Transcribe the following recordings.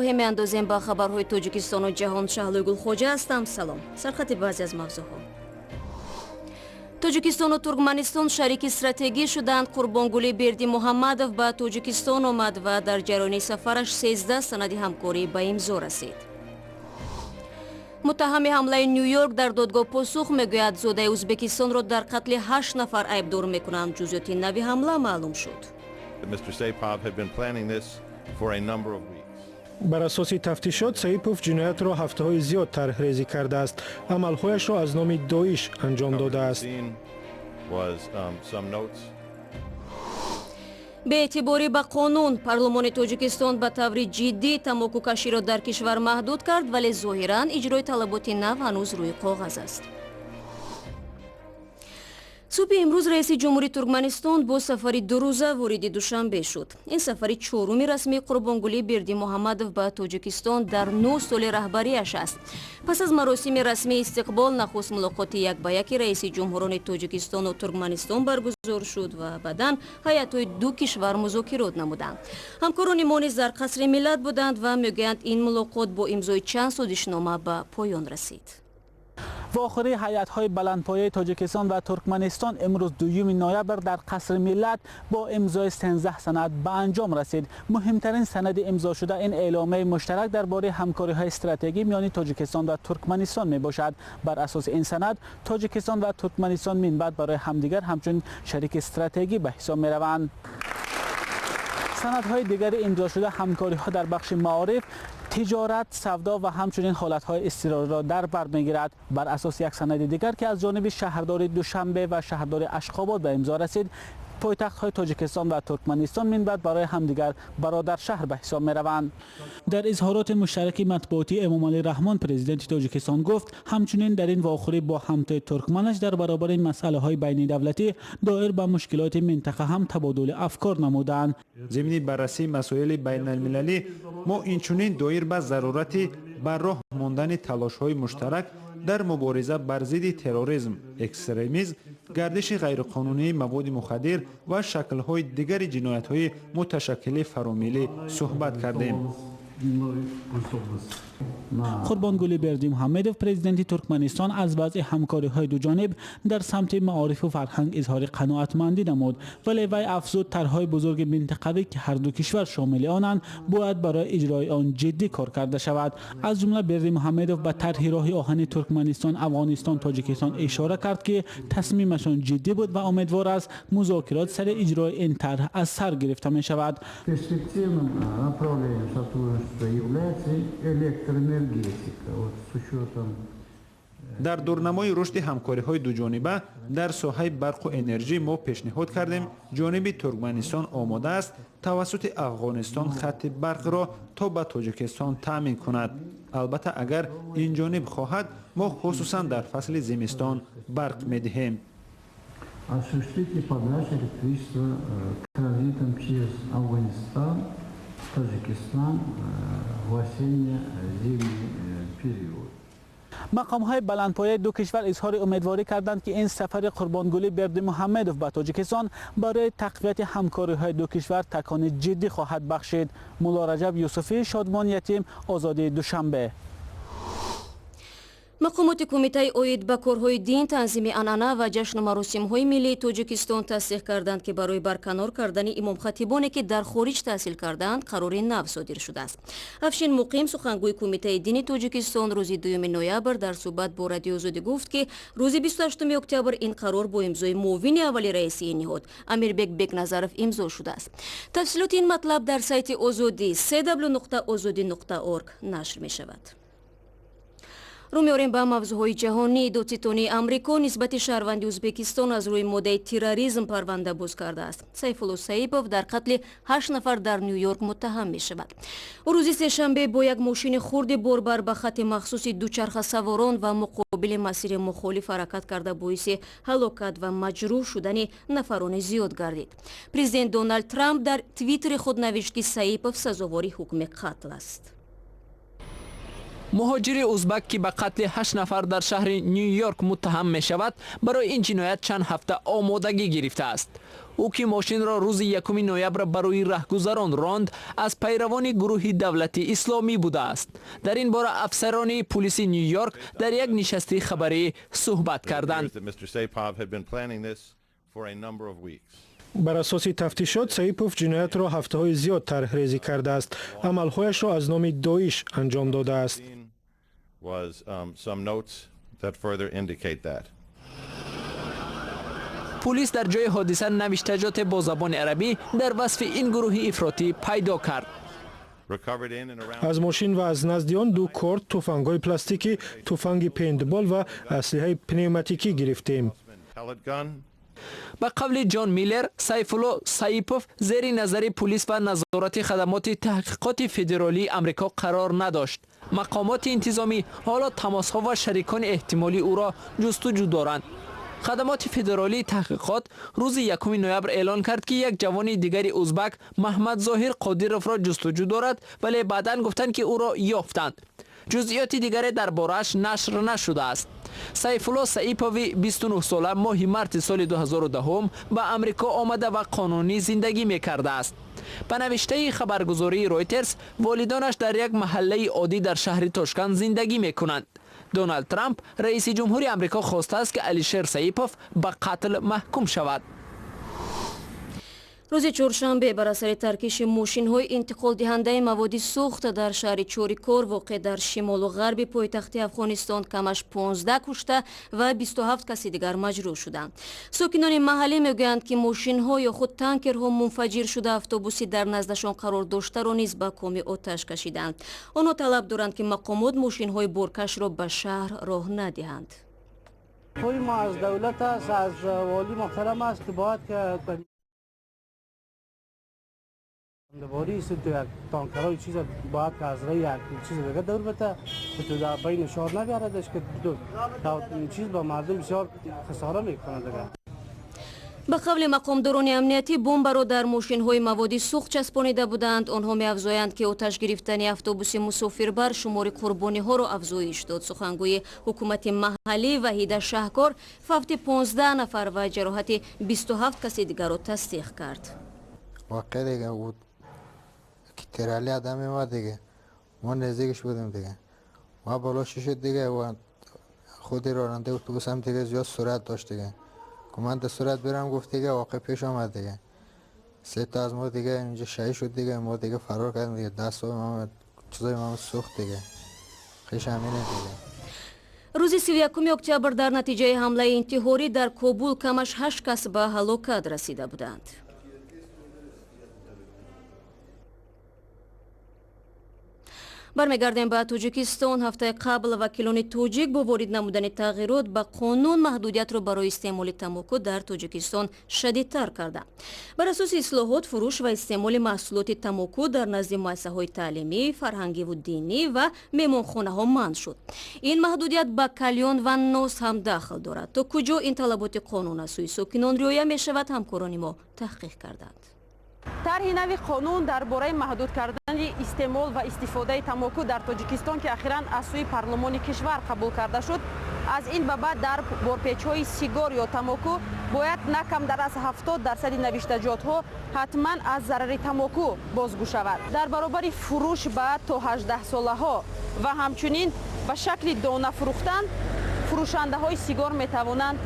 нигоҳе меандозем ба хабарҳои Тоҷикистону ҷаҳон. Шаҳлои Гулхоҷа ҳастам. Салом. Сархати баъзе аз мавзӯъҳо. Тоҷикистону Туркманистон шарики стратегӣ шуданд. Қурбонгулӣ Бердимуҳаммадов ба Тоҷикистон омад ва дар ҷарони сафараш 13 санади ҳамкорӣ ба имзо расид. муттаҳами ҳамлаи Ню Йорк дар додгоҳ посух мегӯяд зодаи Ӯзбекистонро дар қатли 8 нафар айбдор мекунанд. ҷузъиёти нави ҳамла маълум шуд. бар асоси тафтишот Соипов ҷиноятро ҳафтаҳои зиёд тарҳрезӣ кардааст. амалҳояшро аз номи доиш анҷом додааст. беэътиборӣ ба қонун, парлумони Тоҷикистон ба таври ҷиддӣ тамокукаширо дар кишвар маҳдуд кард, вале зоҳиран иҷрои талаботи нав ҳанӯз рӯи қоғаз аст. субҳи имрӯз раиси ҷумҳурии Туркманистон бо сафари дурӯза вориди Душанбе шуд. ин сафари чоруми расмии қурбонгулии Бердимуҳаммадов ба Тоҷикистон дар 9 соли раҳбариаш аст. пас аз маросими расмии истиқбол нахуст мулоқоти якбаяки раиси ҷумҳурони Тоҷикистону Туркманистон баргузор шуд ва баъдан ҳайатҳои ду кишвар музокирот намуданд. ҳамкорони мо низ дар қасри миллат буданд ва мегӯянд ин мулоқот бо имзои чанд созишнома ба поён расид. вохӯрии ҳайатҳои баландпояи Тоҷикистон ва Туркманистон имрӯз 2 ноябр дар қасри миллат бо имзои 13 санад ба анҷом расид. муҳимтарин санади имзошуда ин эъломаи муштарак дар бораи ҳамкориҳои стратегӣ миёни Тоҷикистон ва Туркманистон мебошад. бар асоси ин санад Тоҷикистон ва Туркманистон минбаъд барои ҳамдигар ҳамчун шарики стратегӣ ба ҳисоб мераванд. санадҳои дигари имзошуда ҳамкориҳо дар бахши маориф, тиҷорат, савдо ва ҳамчунин ҳолатҳои изтирорро дар бар мегирад. бар асоси як санади дигар ки аз ҷониби шаҳрдори Душанбе ва шаҳрдори Ашхобод ба имзо расид, пойтахтҳои Тоҷикистон ва Туркманистон минбаъд барои ҳамдигар бародаршаҳр ба ҳисоб мераванд. дар изҳороти муштараки матбуотӣ Эмомалӣ Раҳмон президенти Тоҷикистон гуфт, ҳамчунин дар ин вохӯрӣ бо ҳамтои туркманаш дар баробари масъалаҳои байнидавлатӣ доир ба мушкилоти минтақа ҳам табодули афкор намуданд. зимни баррасии масоили байналмилалӣ мо инчунин доир ба зарурати ба роҳ мондани талошҳои муштарак дар мубориза бар зидди терроризм, экстремизм, гардиши ғайриқонунии маводи мухаддир ва шаклҳои дигари ҷиноятҳои муташаккили фаромилӣ суҳбат кардем. қурбонгулӣ Бердимуҳаммадов президенти Туркманистон аз вазъи ҳамкориҳои дуҷониб дар самти маорифу фарҳанг изҳори қаноатмандӣ намуд, вале вай афзуд тарҳҳои бузурги минтақавӣ ки ҳарду кишвар шомили онанд бояд барои иҷрои он ҷиддӣ кор карда шавад. аз ҷумла Бердимуҳаммадов ба тарҳи роҳи оҳани Туркманистон, Афғонистон, Тоҷикистон ишора кард ки тасмимашон ҷиддӣ буд ва умедвор аст музокирот сари иҷрои ин тарҳ аз сар гирифта мешавад. дар дурнамои рушди ҳамкориҳои дуҷониба дар соҳаи барқу энержӣ мо пешниҳод кардем ҷониби Туркманистон омода аст тавассути Афғонистон хатти барқро то ба Тоҷикистон таъмин кунад. албатта агар ин ҷониб хоҳад мо хусусан дар фасли зимистон барқ медиҳем. Осуществите подачу электричества транзитом через Афганистан, Таджикистан в осенне-зимний период. мақомҳои баландпояи ду кишвар изҳори умедворӣ карданд ки ин сафари қурбонгулӣ Бердимуҳаммадов ба Тоҷикистон барои тақвияти ҳамкориҳои ду кишвар такони ҷиддӣ хоҳад бахшид. Мулло Раҷаб Юсуфӣ, Шодмон Ятим, Озодии Душанбе. мақомоти кумитаи оид ба корҳои дин, танзими анъана ва ҷашну маросимҳои миллии Тоҷикистон тасдиқ карданд ки барои барканор кардани имомхатибоне ки дар хориҷ таҳсил карданд қарори нав содир шудааст. Афшин Муқим, сухангӯи кумитаи дини Тоҷикистон, рӯзи 2 ноябр дар суҳбат бо Радиои Озодӣ гуфт ки рӯзи 28 октябр ин қарор бо имзои муовини аввали раиси ин ниҳод Амирбек Бекназаров имзо шудааст. тафсилоти ин матлаб дар сайти Озодӣ www.ozodi.org нашр мешавад. рӯ меорем ба мавзӯъҳои ҷаҳонӣ. додситони амрико нисбати шаҳрванди Ӯзбекистон аз рӯи моддаи терроризм парванда боз кардааст. Сайфулло Соипов дар қатли 8 нафар дар Ню Йорк муттаҳам мешавад. ӯ рӯзи сешанбе бо як мошини хурди борбар ба хати махсуси дучархасаворон ва муқобили масири мухолиф ҳаракат карда боиси ҳалокат ва маҷрӯҳ шудани нафарони зиёд гардид. Президент Дональд Трамп дар твиттери худ навишт ки Соипов сазовори ҳукми қатл аст. مهاجری ازبک که به قتل 8 نفر در شهر نیویورک متهم می شود برای این جنایت چند هفته آمادگی گرفته است. او که ماشین را روز 1 نوامبر برای رهگذران راند از پیروان گروه دولتی اسلامی بوده است. در این باره افسران پلیس نیویورک در یک نشست خبری صحبت کردند. بر اساس تفتیشات سایپوف جنایت را هفته‌های زیاد طرح ریزی کرده است. عملهایش را از نام داعش انجام داده است. پلیس در جای حادثه نوشتجات با زبان عربی در وصف این گروه افراطی پیدا کرد. از ماشین و از نزد آن 2 کارت، تفنگ‌های پلاستیکی، تفنگ پیندبال و اسلحه پنیوماتیکی گرفتیم. به قول جان میلر، سایفوللو سویپوف زیر نظر پلیس و نظارت خدمات تحقیقات فدرالی آمریکا قرار نداشت. مقامات انتظامی حالا تماس‌ها و شریکان احتمالی او را جستجو دارند. خدمات فدرالی تحقیقات روز 1 نوامبر اعلان کرد که یک جوان دیگری ازبک محمد ظاهر قادرов را جستجو دارد، ولی بعداً گفتند که او را یافتند. جزئیات دیگری درباره‌اش نشر نشده است. سایفوللو سویپوف 29 ساله ماه مارس سال 2010 به آمریکا آمده و قانونی زندگی می‌کرده است. به نوشته خبرگزاری رویترز، والدانش در یک محله عادی در شهر تاشکند زندگی می‌کنند. دونالد ترامپ رئیس جمهوری آمریکا خواسته است که الیشر سویپوف به قتل محکوم شود. روز چهارشنبه بر اثر ترکش ماشین‌های انتقال دهنده مواد سوخت در شهر چوریکور واقع در شمال و غرب پایتخت افغانستان کمش 15 کشته و 27 کسی دیگر مجروح شدند. ساکنان محلی میگویند که ماشین‌ها یا خود تانکرها منفجر شده اتوبوسی در نزدشان قرار داشته را نیز به کام آتش کشیدند. آنها طلب دارند که مقامات ماشین‌های بارکش را به شهر راه ندهند. ما از دولت است، از والی محترم است که باید که باری است تو یک تانکرای چیز باید که از رای یک چیز دیگه دور بده که تو در بین شهر نگردش که تو چیز با مردم بسیار خساره میکنه دیگه. به قول مقامداران امنیتی بمب را در ماشین‌های مواد سوخت چسبانیده بودند. آنها می‌افزایند که آتش گرفتن اتوبوس مسافربر شمار قربانی‌ها را افزایش داد. سخنگوی حکومت محلی وحید شهکار فوت 15 نفر و جراحت 27 کسی دیگر را تصدیق کرد. واقعا دیگه بود که ترالی آدمی ما دیگه ما نزدیکش بودیم دیگه ما بالا شد دیگه و خودی راننده اتوبوس هم دیگه زیاد سرعت داشت دیگه که من در سرعت برم گفت دیگه واقع پیش آمد دیگه 3 تا از ما دیگه اینجا شهید شد دیگه ما دیگه فرار کردیم دیگه دستای ما چیزای ما سوخت دیگه خیش همینه دیگه. روز 31 اکتبر در نتیجه حمله انتحاری در کابل کمش 8 کس به هلاکت رسیده بودند. برمیگردیم به تاجیکستان. هفته قبل وکیلان تاجیک با وارد نمودن تغییرات به قانون محدودیت را برای استعمال تمباکو در تاجیکستان شدیدتر کردند. بر اساس اصلاحات فروش و استعمال محصولات تمباکو در نزد مؤسسه‌های تعلیمی، فرهنگی و دینی و مهمانخانه‌ها منع شد. این محدودیت به کلیان و ناس هم داخل دارد. تا کجا این طلبات قانون از سوی ساکنان رعایت می‌شود همکاران ما تحقیق کردند. طرح نوی قانون درباره محدود کردن استعمال و استفاده تمباکو در تاجیکستان که اخیراً از سوی پارلمان کشور قبول کرده شد، از این به بعد در بارپیچ‌های سیگار یا تمباکو باید نه کم در از 70% نوشتجات‌ها حتما از ضرر تمباکو بازگو شود. در برابر فروش به تا 18 ساله‌ها و همچنین به شکل دانه فروختن، فروشنده‌های سیگار می‌توانند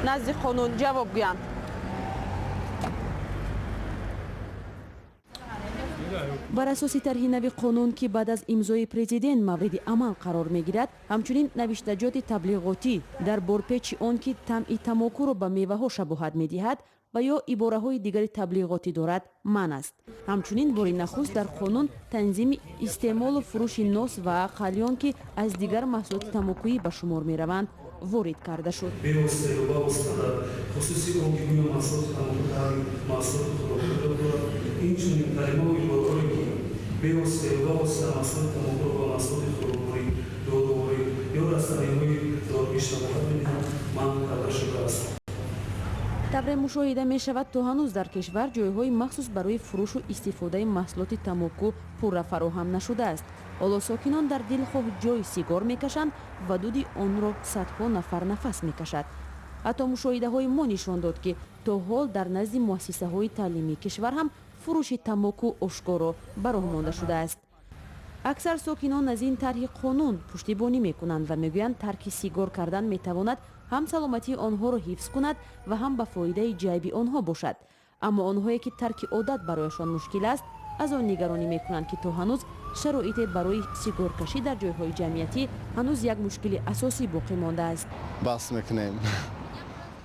نزد قانون جواب گویند. بر اساس طرح نوی قانون که بعد از امضای پرزیدنت مورد عمل قرار میگیرد، همچنین نوشتجات تبلیغاتی در بارپیچ آن که طعم تمباکو را به میوه ها شباهت میدهد و یا عباره های دیگر تبلیغاتی دارد منع است. همچنین بار نخست در قانون تنظیم استعمال و فروش ناس و قلیان که از دیگر محصولات تمباکویی به شمار می روند وارد کرده شد. طبعا مشاهده می شود تا هنوز در کشور جایهای مخصوص برای فروش و استفاده محصولات تمباکو پورا فراهم نشده است. ҳоло сокинон дар дилхоҳ ҷой сигор мекашанд ва дуди онро садҳо нафар нафас мекашад. ҳатто мушоҳидаҳои мо нишон дод ки то ҳол дар назди муассисаҳои таълимии кишвар ҳам фурӯши тамоку ошкоро ба роҳ монда шудааст. аксар сокинон аз ин тарҳи қонун пуштибонӣ мекунанд ва мегӯянд тарки сигор кардан метавонад ҳам саломатии онҳоро ҳифз кунад ва ҳам ба фоидаи ҷайби онҳо бошад. аммо онҳое ки тарки одат барояшон мушкил аст, аз он нигаронӣ мекунанд ки то ҳанӯз шароите барои сигоркашӣ дар ҷойҳои ҷамъиятӣ ҳанӯз як мушкили асосӣ боқӣ мондааст. бас мекунем.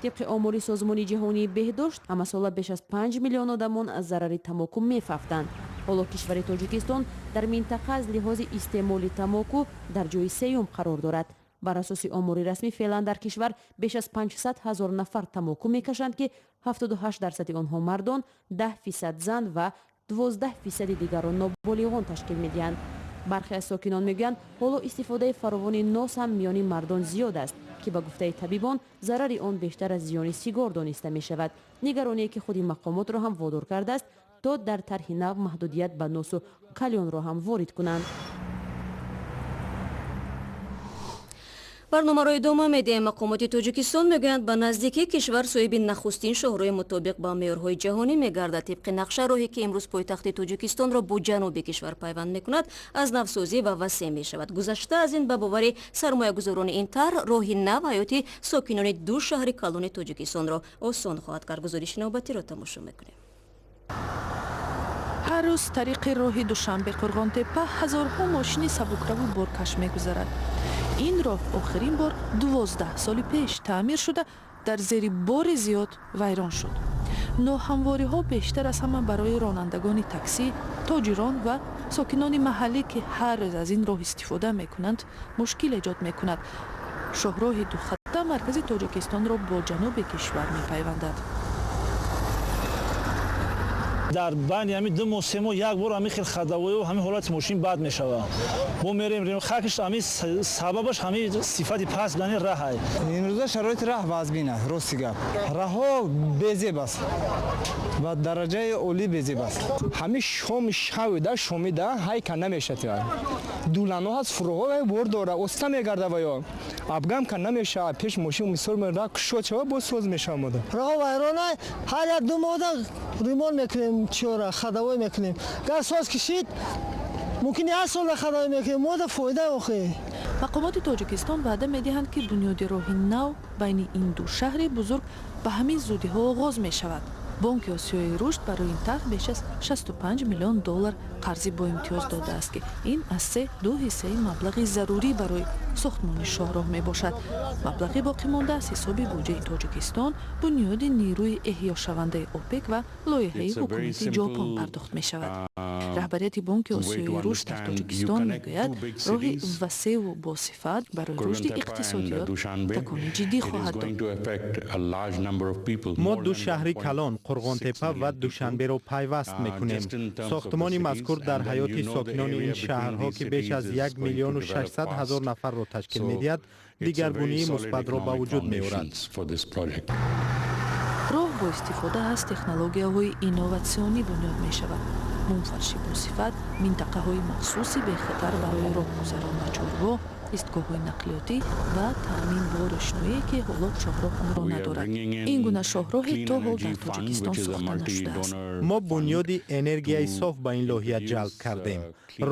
тибқи омори созмони ҷаҳонии беҳдошт, ҳамасола беш аз 5 миллион одамон аз зарари тамоку мефафтанд. ҳоло кишвари Тоҷикистон дар минтақа аз лиҳози истеъмоли тамоку дар ҷойи сеюм қарор дорад. бар асоси омори расмӣ феълан дар кишвар беш аз 500 000 нафар тамоку мекашанд ки 78% онҳо мардон, 10% зан ва 12% дигарон ноболиғон ташкил медиҳанд. бархе аз сокинон мегӯянд ҳоло истифодаи фаровони нос ҳам миёни мардон зиёд аст ки ба гуфтаи табибон зарари он бештар аз зиёни сигор дониста мешавад. нигароние ки худи мақомотро ҳам водор кардааст то дар тарҳи нав маҳдудият ба носу калёнро ҳам ворид кунанд. барномаро идома медиҳем. мақомоти Тоҷикистон мегӯянд ба наздикии кишвар соҳиби нахустин шоҳроҳи мутобиқ ба меъёрҳои ҷаҳонӣ мегардад. тибқи нақша роҳе ки имрӯз пойтахти Тоҷикистонро бо ҷануби кишвар пайванд мекунад, аз навсозӣ ва васеъ мешавад. гузашта аз ин ба бовари сармоягузорони ин тарҳ роҳи нав ҳаёти сокинони ду шаҳри калони Тоҷикистонро осон хоҳад кард. гузориши навбатиро тамошо мекунем. ҳар рӯз тариқи роҳи Душанбе Қурғонтепа ҳазорҳо мошини сабукраву боркаш мегузарад. ин роҳ охирин бор 12 соли пеш таъмир шуда дар зери бори зиёд вайрон шуд. ноҳамвориҳо бештар аз ҳама барои ронандагони таксӣ, тоҷирон ва сокинони маҳаллӣ ки ҳар рӯз аз ин роҳ истифода мекунанд мушкил эҷод мекунад. шоҳроҳи духатта маркази Тоҷикистонро бо ҷануби кишвар мепайвандад. дар байни ҳамин ду моҳ се моҳ як бор ҳамин хел хадавоию ҳамин ҳолати мошин бад мешавад. мо мерем хакиш ҳамин сабабаш ҳамин сифати паст будани раҳ. имрӯза шароити раҳ вазбин аст. рости гап раҳҳо безеб аст ва дараҷаи олӣ безеб аст. ҳамин шоми шавида шомида ҳай канда мешавад. дулано ҳаст фурӯҳо бор дора оста мегардаваё абгам канда мешавад. пеш мошин мисол мера кушод шава бо соз мешавад. раҳо вайрона ҳар як ду моҳда ремонт мекунем. чора хадавой мекунем. гар соз кишид мумкин 1 сол хадавой мекунем. мода фоида охе. мақомоти Тоҷикистон ваъда медиҳанд ки бунёди роҳи нав байни ин ду шаҳри бузург ба ҳамин зудиҳо оғоз мешавад. бонки осиёи рушд барои ин тарҳ беш аз 65 миллион доллар қарзи бо имтиёз додааст ки ин аз 2 ҳиссаи маблағи зарурӣ барои сохтмони шоҳроҳ мебошад. маблағи боқимонда аз ҳисоби буҷаи Тоҷикистон, бунёди нирӯи эҳёшавандаи ОПЕК ва лоиҳаи ҳукумати ҷопон пардохт мешавад. раҳбарияти бонки осиёи рушд дар Тоҷикистон мегӯяд роҳи васеъу босифат барои рушди иқтисодиёт такони ҷиддӣ хоҳад дод. мо ду шаҳри калон Қурғонтепа ва Душанберо пайваст мекунем. сохтмони мазкур дар ҳаёти сокинони ин шаҳрҳо ки беш аз 1 миллион و 600 000 нафарро ташкил медиҳад, дигаргунии мусбатро ба вуҷуд меорад. роҳ бо истифода аз технологияҳои инноватсионӣ бунёд мешавад. мунфарши босифат, минтақаҳои махсуси бехатар барои роҳгузарон ва чорвоҳ, истгоҳҳои нақлиётӣ ва таъмин бо рӯшноие ки ҳоло шоҳроҳ онро надорад. ин гуна шоҳроҳи то ҳол дар Тоҷикистон сохта нашудааст. мо бунёди энергияи соф ба ин лоҳия ҷалб кардем.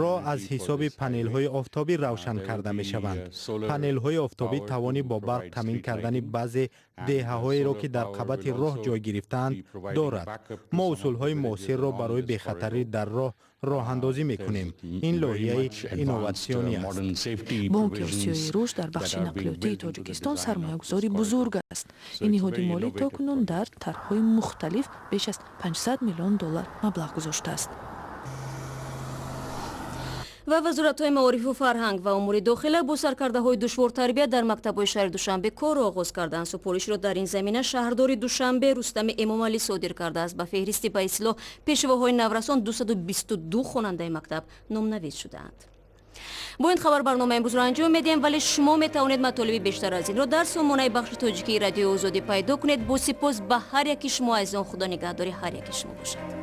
роҳ аз ҳисоби панелҳои офтобӣ равшан карда мешаванд. панелҳои офтобӣ тавони бо барқ таъмин кардани баъзе деҳаҳоеро ки дар қабати роҳ ҷой гирифтаанд дорад. мо усулҳои муосирро барои бехатарӣ дар роҳ роҳандозӣ мекунем. ин лоҳияи инноватсионӣ аст. бонки осиёи рушд дар бахши нақлиётии Тоҷикистон сармоягузори бузург аст. ин ниҳоди молӣ токунун дар тарҳҳои мухталиф беш аз 500 миллион доллар маблағ гузоштааст. ва вазоратҳои маорифу фарҳанг ва умури дохила бо саркардаҳои душвортарбият дар мактабҳои шаҳри Душанбе корро оғоз карданд. супоришро дар ин замина шаҳрдори Душанбе Рустами Эмомалӣ содир кардааст. ба феҳристи ба ислоҳ пешвоҳои наврасон 222 хонандаи мактаб номнавис шудаанд. бо ин хабар барнома имрӯзро анҷом медиҳем, вале шумо метавонед матолиби бештар аз инро дар сомонаи бахши тоҷикии радиои озодӣ пайдо кунед. бо сипос ба ҳар яки шумо азизон. худо нигаҳдори ҳар яки шумо бошад.